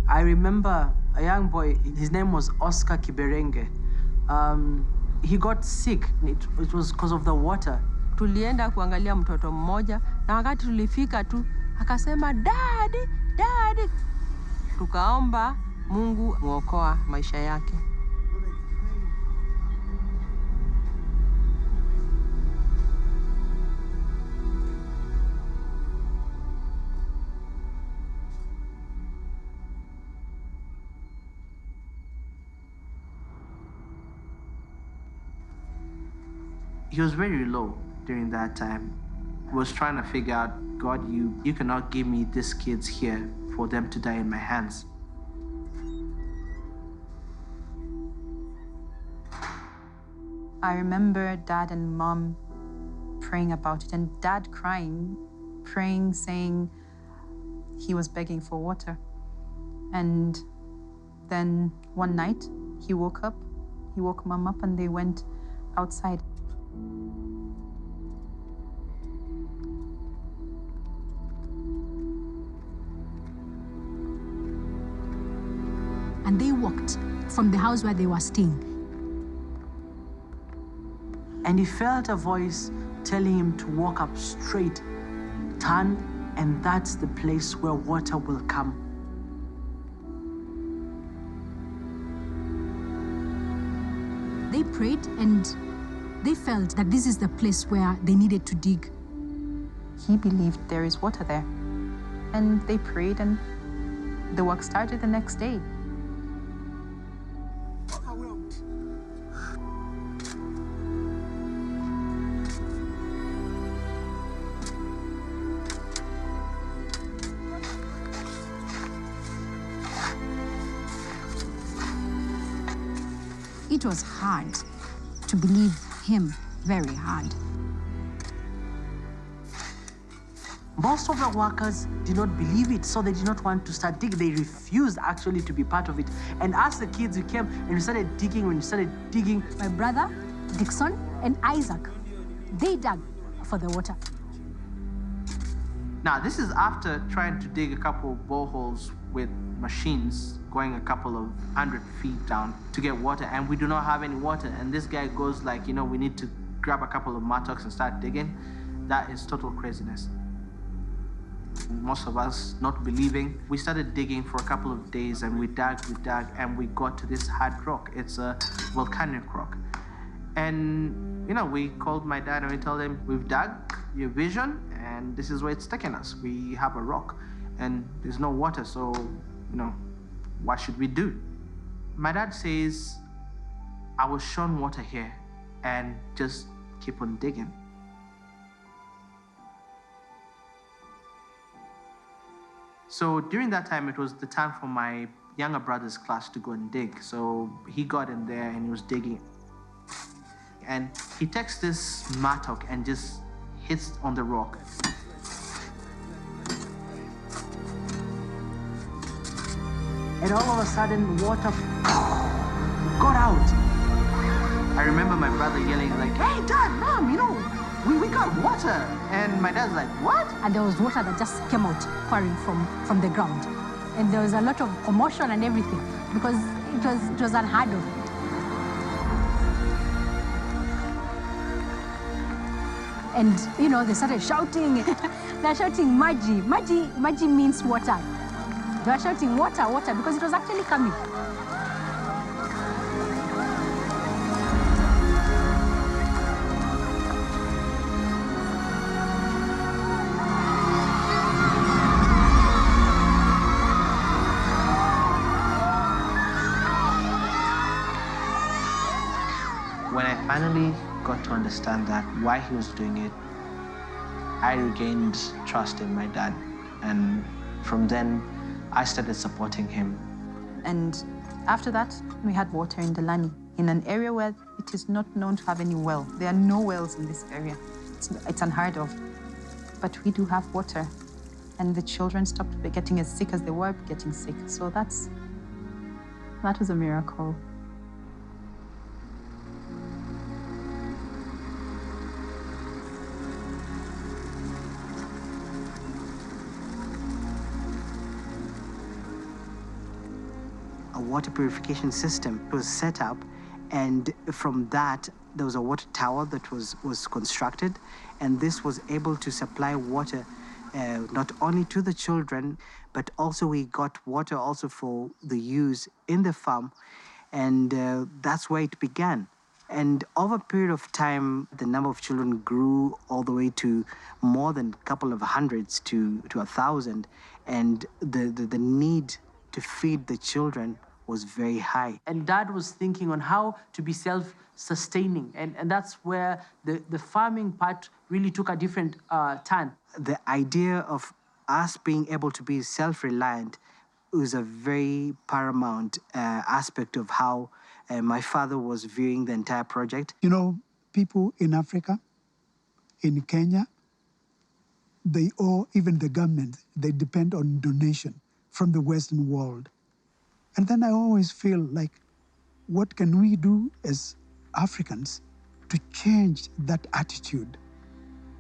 I remember a young boy, his name was Oscar Kiberenge. He got sick. It was because of the water. Tulienda kuangalia mtoto mmoja, na wakati tulifika tu, akasema, "Daddy, Daddy." Tukaomba Mungu muokoa maisha yake. He was very low during that time. He was trying to figure out, God, you cannot give me these kids here for them to die in my hands. I remember Dad and Mom praying about it, and Dad crying, praying, saying he was begging for water. And then one night, he woke Mom up, and they went outside. And they walked from the house where they were staying. And he felt a voice telling him to walk up straight, turn, and that's the place where water will come. They prayed and they felt that this is the place where they needed to dig. He believed there is water there. And they prayed, and the work started the next day. It was hard to believe him, very hard. Most of the workers did not believe it, so they did not want to start digging. They refused actually to be part of it. And as the kids, we came and we started digging. When we started digging, my brother, Dixon, and Isaac, they dug for the water. Now, this is after trying to dig a couple of boreholes with machines, going a couple of 100 feet down to get water, and we do not have any water. And this guy goes like, you know, we need to grab a couple of mattocks and start digging. That is total craziness. Most of us not believing. We started digging for a couple of days, and we dug, and we got to this hard rock. It's a volcanic rock. And, you know, we called my dad and we told him, we've dug your vision, and this is where it's taking us. We have a rock, and there's no water, so, you know, what should we do? My dad says, I was shown water here, and just keep on digging. So during that time, it was the time for my younger brother's class to go and dig. So he got in there and he was digging. And he takes this mattock and just hits on the rock. And all of a sudden, water got out. I remember my brother yelling like, hey, Dad, Mom, you know, we got water. And my dad's like, what? And there was water that just came out, pouring from the ground. And there was a lot of commotion and everything, because it was unheard of. And, you know, they started shouting. They're shouting, Maji. Maji means water. They were shouting, water, water, because it was actually coming. When I finally got to understand that why he was doing it, I regained trust in my dad. And from then, I started supporting him. And after that, we had water in Delani, in an area where it is not known to have any well. There are no wells in this area. It's unheard of. But we do have water. And the children stopped getting as sick as they were getting sick. So that was a miracle. A water purification system was set up, and from that there was a water tower that was constructed, and this was able to supply water not only to the children, but also we got water also for the use in the farm, and that's where it began. And over a period of time, the number of children grew all the way to more than a couple of hundreds to 1,000, and the need to feed the children was very high. And Dad was thinking on how to be self-sustaining, and that's where the farming part really took a different turn. The idea of us being able to be self-reliant was a very paramount aspect of how my father was viewing the entire project. You know, people in Africa, in Kenya, they owe, even the government, they depend on donation from the Western world. And then I always feel like, what can we do as Africans to change that attitude?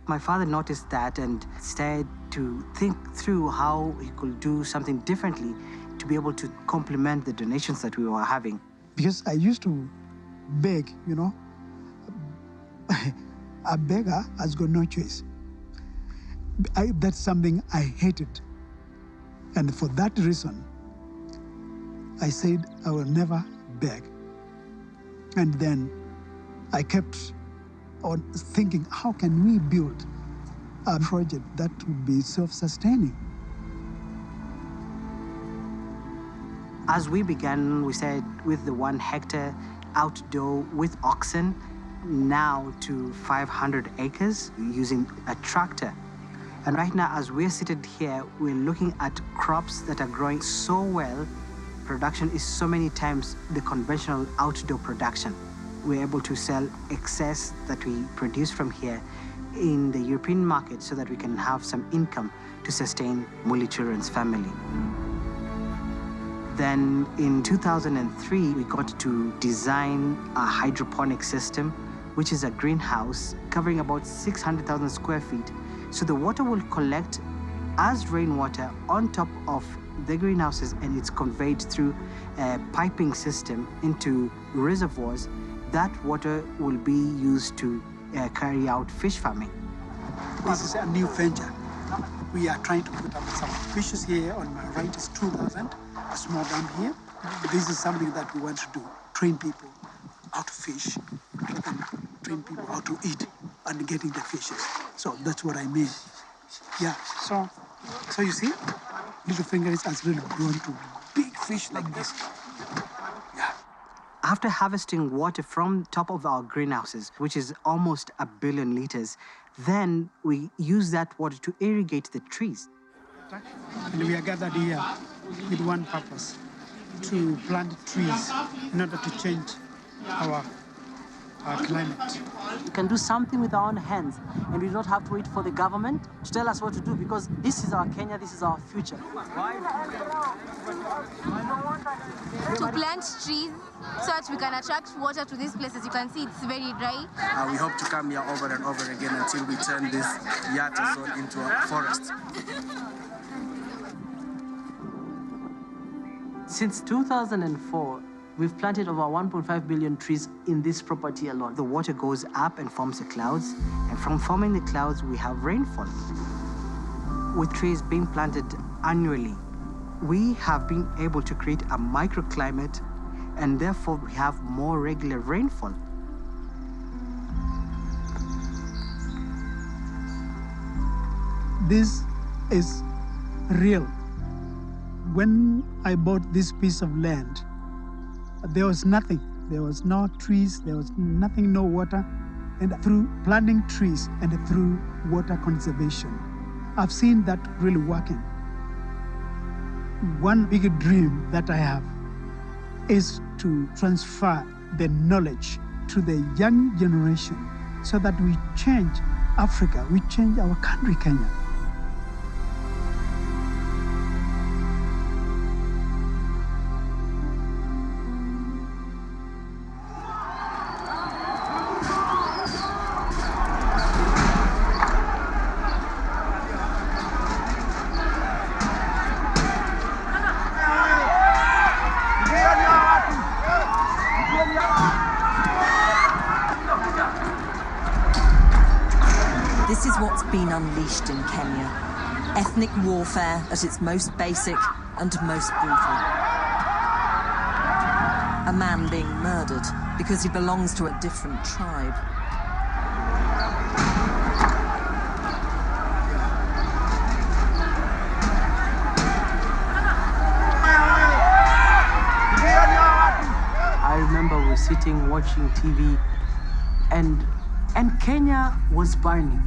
My father noticed that and started to think through how he could do something differently to be able to complement the donations that we were having. Because I used to beg, you know, A beggar has got no choice. That's something I hated. And for that reason, I said I will never beg. And then I kept on thinking, how can we build a project that would be self-sustaining? As we began, we said with the 1 hectare outdoor with oxen, now to 500 acres using a tractor. And right now, as we're seated here, we're looking at crops that are growing so well. Production is so many times the conventional outdoor production. We're able to sell excess that we produce from here in the European market so that we can have some income to sustain Muli children's family. Then in 2003, we got to design a hydroponic system, which is a greenhouse covering about 600,000 square feet. So the water will collect as rainwater on top of the greenhouses, and it's conveyed through a piping system into reservoirs. That water will be used to carry out fish farming. This is a new venture. We are trying to put up some fishes here. On my right is 2,000, a small dam here. This is something that we want to do, train people how to fish, and train people how to eat and getting the fishes. So that's what I mean. Yeah, so you see, little fingers has really grown to big fish like this. Yeah. After harvesting water from top of our greenhouses, which is almost 1 billion liters, then we use that water to irrigate the trees. And we are gathered here with one purpose, to plant trees in order to change our climate. We can do something with our own hands, and we don't have to wait for the government to tell us what to do, because this is our Kenya, this is our future. To plant trees so that we can attract water to these places. You can see it's very dry. We hope to come here over and over again until we turn this Yata zone into a forest. Since 2004, we've planted over 1.5 billion trees in this property alone. The water goes up and forms the clouds, and from forming the clouds, we have rainfall. With trees being planted annually, we have been able to create a microclimate, and therefore we have more regular rainfall. This is real. When I bought this piece of land, there was nothing. There was no trees, there was nothing, no water. And through planting trees and through water conservation, I've seen that really working. One big dream that I have is to transfer the knowledge to the young generation so that we change Africa, we change our country, Kenya. This is what's been unleashed in Kenya. Ethnic warfare at its most basic and most brutal. A man being murdered because he belongs to a different tribe. I remember we were sitting watching TV, and Kenya was burning.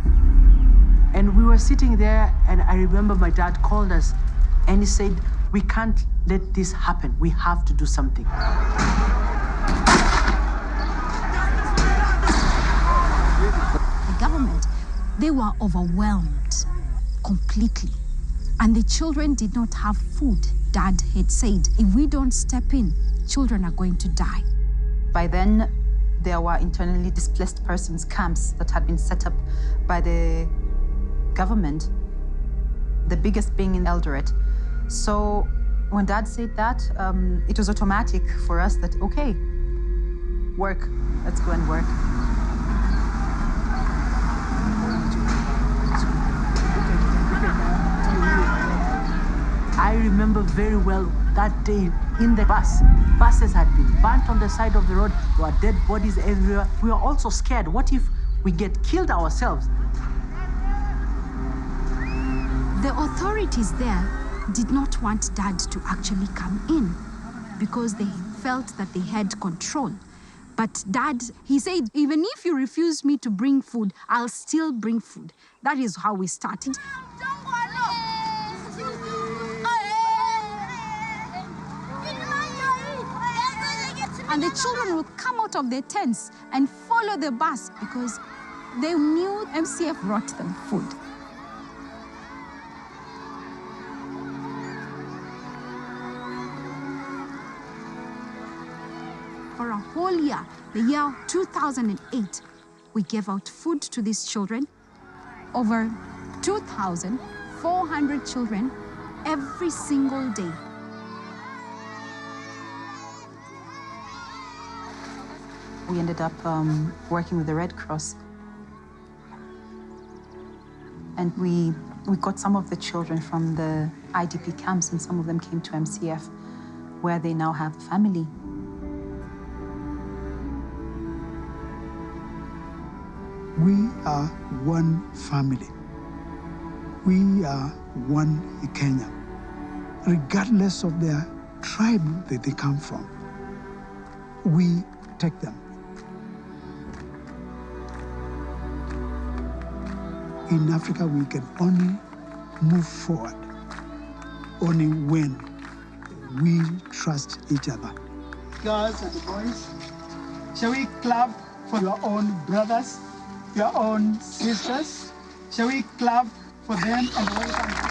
And we were sitting there, and I remember my dad called us, and he said, "We can't let this happen. We have to do something." The government, they were overwhelmed completely. And the children did not have food. Dad had said, if we don't step in, children are going to die. By then, there were internally displaced persons camps that had been set up by the government, the biggest being in Eldoret. So when Dad said that, it was automatic for us that, okay, work, let's go and work. I remember very well that day in the bus. Buses had been burnt on the side of the road. There were dead bodies everywhere. We were also scared. What if we get killed ourselves? The authorities there did not want Dad to actually come in because they felt that they had control. But Dad, he said, even if you refuse me to bring food, I'll still bring food. That is how we started. And the children would come out of their tents and follow the bus because they knew MCF brought them food. For a whole year, the year 2008, we gave out food to these children. Over 2,400 children every single day. We ended up working with the Red Cross. And we got some of the children from the IDP camps, and some of them came to MCF, where they now have a family. We are one family. We are one Kenya, regardless of their tribe that they come from. We take them. In Africa, we can only move forward only when we trust each other. Girls and boys, shall we clap for your own brothers, your own sisters? Shall we clap for them and welcome them?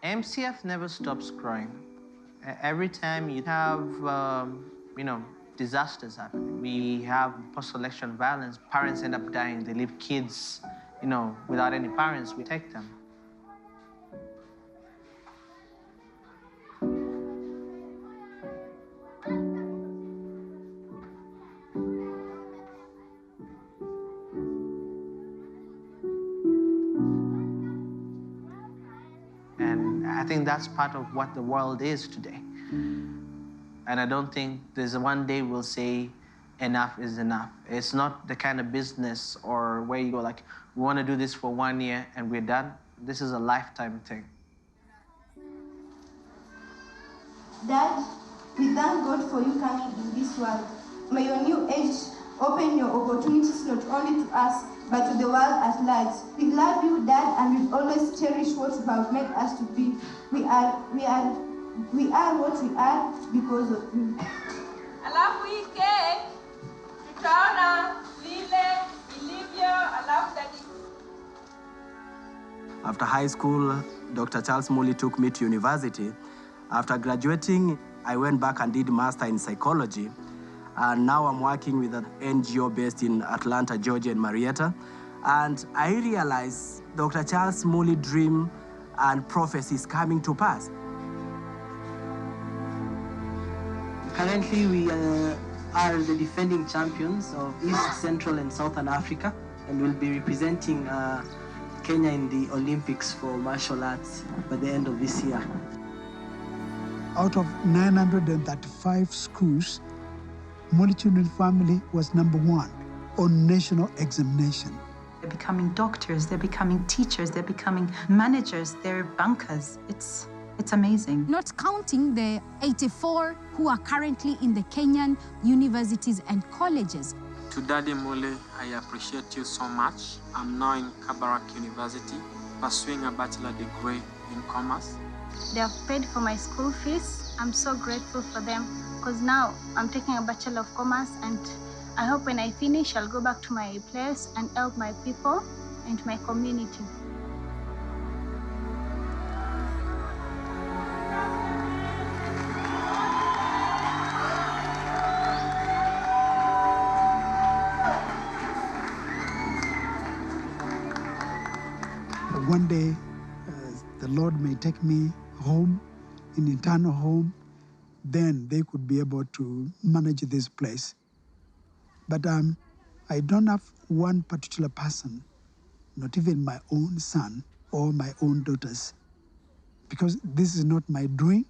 MCF never stops growing. Every time you have, disasters happening, we have post-election violence, parents end up dying, they leave kids, without any parents, we take them. I think that's part of what the world is today. And I don't think there's one day we'll say enough is enough. It's not the kind of business or where you go like, we want to do this for 1 year and we're done. This is a lifetime thing. Dad, we thank God for you coming in this world. May your new age open your opportunities not only to us, but to the world at large. We love you, Dad, and we always cherish what you have made us to be. We are what we are because of you. Alafu hii cake tutaona vile ilivyo, alafu daddy. After high school, Dr. Charles Muli took me to university. After graduating, I went back and did master in psychology. And now I'm working with an NGO based in Atlanta, Georgia, in Marietta. And I realized Dr. Charles Muli dream and prophecy is coming to pass. Currently, we are the defending champions of East, Central, and Southern Africa, and we'll be representing Kenya in the Olympics for martial arts by the end of this year. Out of 935 schools, Muli Children's Family was #1 on national examination. They're becoming doctors, they're becoming teachers, they're becoming managers, they're bankers. It's amazing. Not counting the 84 who are currently in the Kenyan universities and colleges. To Daddy Mule, I appreciate you so much. I'm now in Kabarak University, pursuing a bachelor degree in commerce. They have paid for my school fees. I'm so grateful for them because now I'm taking a Bachelor of Commerce, and I hope when I finish, I'll go back to my place and help my people and my community. One day, the Lord may take me home an internal home, then they could be able to manage this place. But I don't have one particular person, not even my own son or my own daughters, because this is not my doing,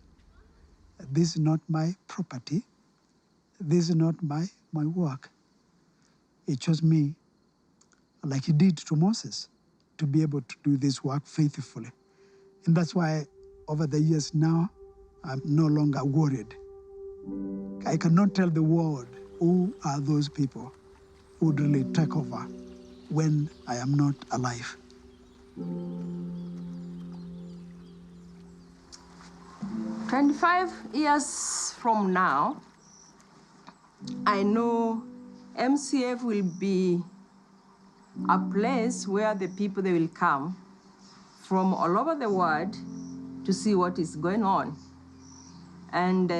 this is not my property, this is not my work. It chose me, like he did to Moses, to be able to do this work faithfully. And that's why over the years now, I'm no longer worried. I cannot tell the world who are those people who would really take over when I am not alive. "25 years from now, I know MCF will be a place where the people, they will come from all over the world to see what is going on. And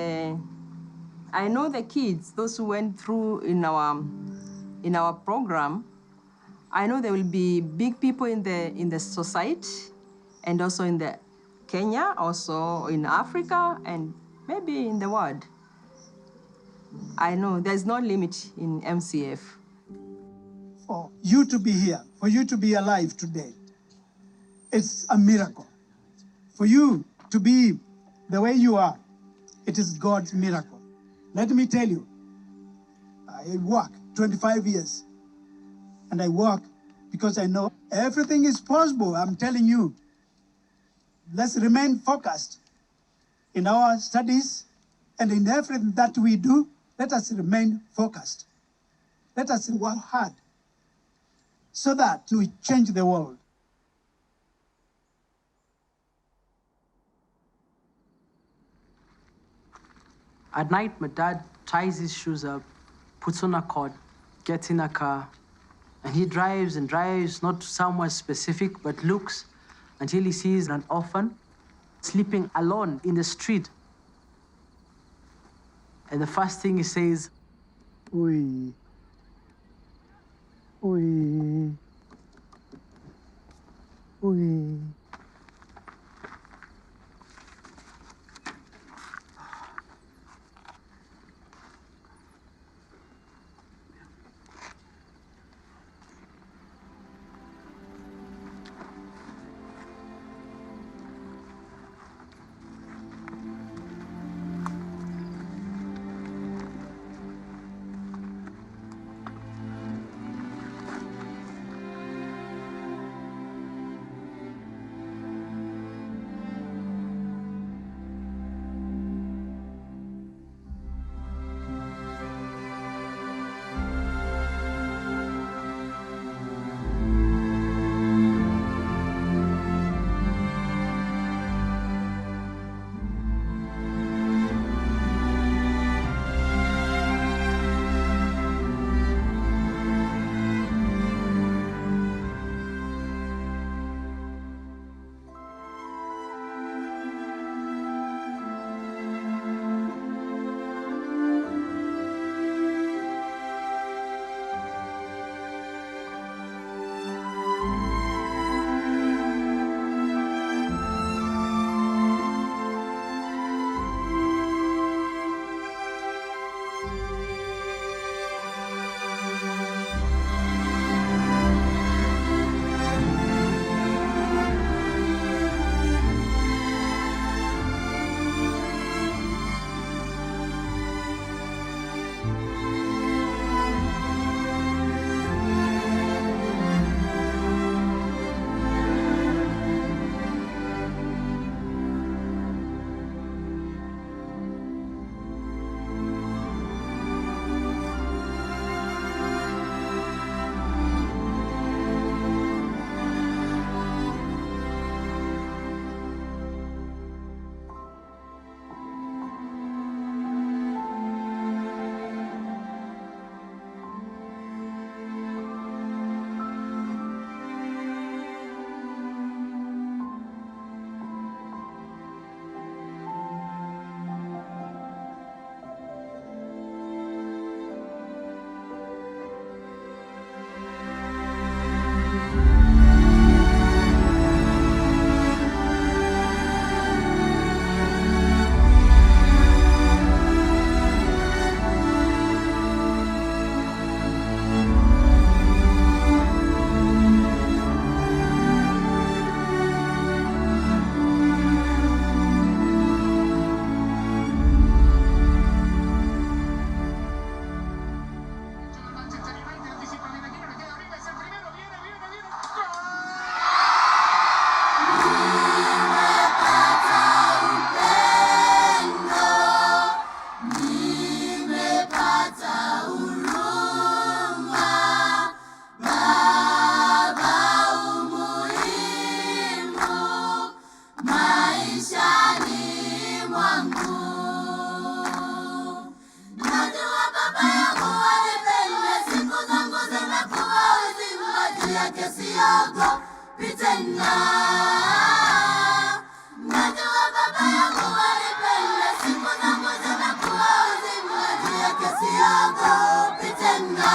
I know the kids, those who went through in our program, I know there will be big people in the society and also in the Kenya, also in Africa, and maybe in the world. I know there's no limit in MCF. For you to be here, for you to be alive today, it's a miracle. For you to be the way you are, it is God's miracle. Let me tell you, I work 25 years, and I work because I know everything is possible. I'm telling you, let's remain focused in our studies and in everything that we do. Let us remain focused. Let us work hard so that we change the world. At night, my dad ties his shoes up, puts on a coat, gets in a car, and he drives and drives, not somewhere specific, but looks until he sees an orphan sleeping alone in the street. And the first thing he says, "Oi, oi, oi." yake siogo pitena. Najua baba yangu alipenda siku zangu zimekuwa uzima juu yake siogo pitena.